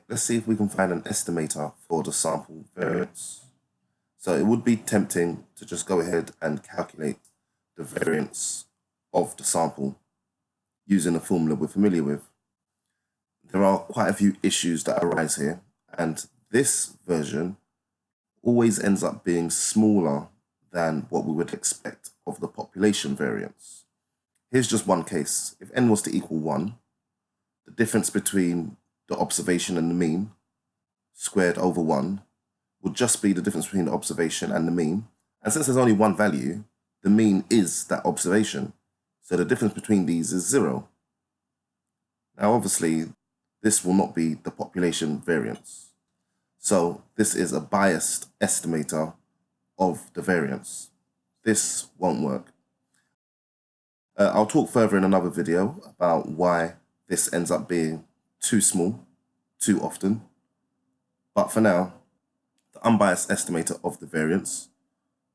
let's see if we can find an estimator for the sample variance. So it would be tempting to just go ahead and calculate the variance of the sample using a formula we're familiar with. There are quite a few issues that arise here, and this version always ends up being smaller than what we would expect of the population variance. Here's just one case. If n was to equal 1, the difference between the observation and the mean squared over 1 would just be the difference between the observation and the mean. And since there's only one value, the mean is that observation. So the difference between these is 0. Now, obviously, this will not be the population variance. So this is a biased estimator of the variance. This won't work. I'll talk further in another video about why this ends up being too small, too often. But for now, the unbiased estimator of the variance,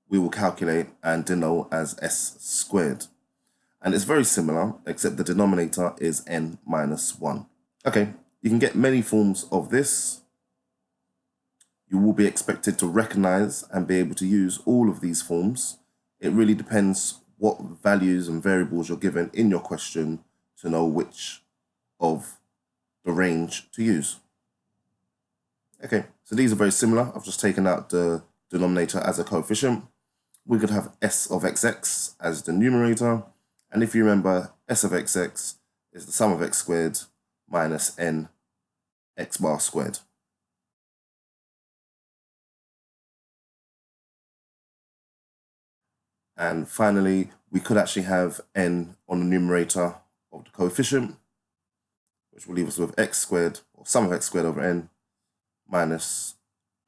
we will calculate and denote as s squared. And it's very similar, except the denominator is n minus 1. Okay, you can get many forms of this. You will be expected to recognize and be able to use all of these forms. It really depends what values and variables you're given in your question to know which of the range to use. Okay, so these are very similar. I've just taken out the denominator as a coefficient. We could have s of xx as the numerator. And if you remember, s of xx is the sum of x squared minus n x bar squared. And finally, we could actually have n on the numerator of the coefficient, which will leave us with x squared, or sum of x squared over n, minus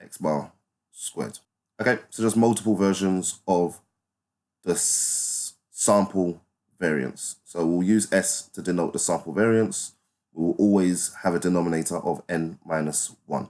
x bar squared. Okay, so just multiple versions of the sample variance. So we'll use s to denote the sample variance. We will always have a denominator of n minus 1.